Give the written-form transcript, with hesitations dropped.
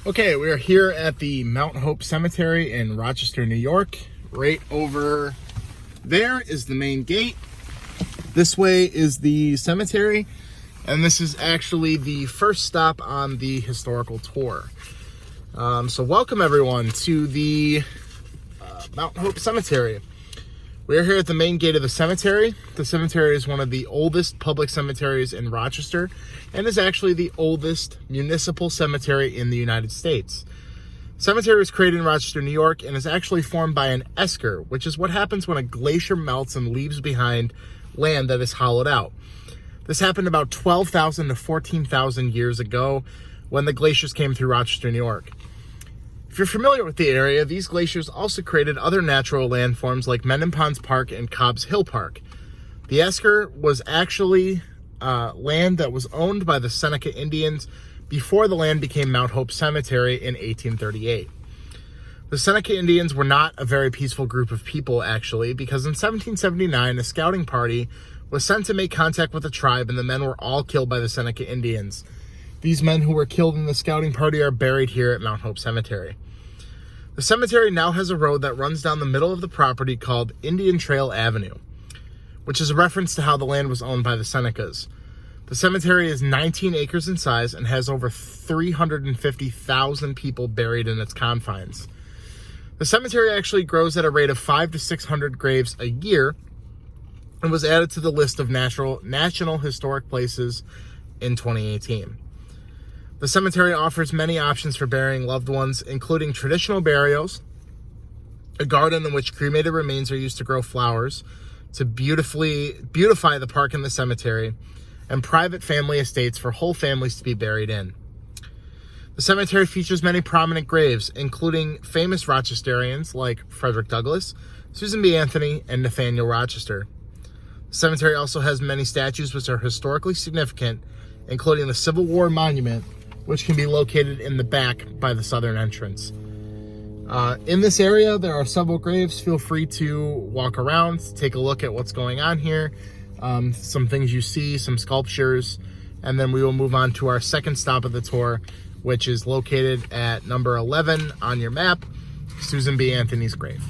Okay, we are here at the Mount Hope Cemetery in Rochester, New York. Right over there is the main gate. This way is the cemetery, and this is actually the first stop on the historical tour. So welcome everyone to the Mount Hope Cemetery. We're here at the main gate of the cemetery. The cemetery is one of the oldest public cemeteries in Rochester and is actually the oldest municipal cemetery in the United States. The cemetery was created in Rochester, New York, and is actually formed by an esker, which is what happens when a glacier melts and leaves behind land that is hollowed out. This happened about 12,000 to 14,000 years ago when the glaciers came through Rochester, New York. If you're familiar with the area, these glaciers also created other natural landforms like Mendenponds Park and Cobb's Hill Park. The esker was actually land that was owned by the Seneca Indians before the land became Mount Hope Cemetery in 1838. The Seneca Indians were not a very peaceful group of people, actually, because in 1779, a scouting party was sent to make contact with the tribe, and the men were all killed by the Seneca Indians. These men who were killed in the scouting party are buried here at Mount Hope Cemetery. The cemetery now has a road that runs down the middle of the property called Indian Trail Avenue, which is a reference to how the land was owned by the Senecas. The cemetery is 19 acres in size and has over 350,000 people buried in its confines. The cemetery actually grows at a rate of 500 to 600 graves a year and was added to the list of National Historic Places in 2018. The cemetery offers many options for burying loved ones, including traditional burials, a garden in which cremated remains are used to grow flowers to beautify the park and the cemetery, and private family estates for whole families to be buried in. The cemetery features many prominent graves, including famous Rochesterians like Frederick Douglass, Susan B. Anthony, and Nathaniel Rochester. The cemetery also has many statues which are historically significant, including the Civil War Monument, which can be located in the back by the southern entrance. In this area, there are several graves. Feel free to walk around, take a look at what's going on here, some things you see, some sculptures, and then we will move on to our second stop of the tour, which is located at number 11 on your map, Susan B. Anthony's grave.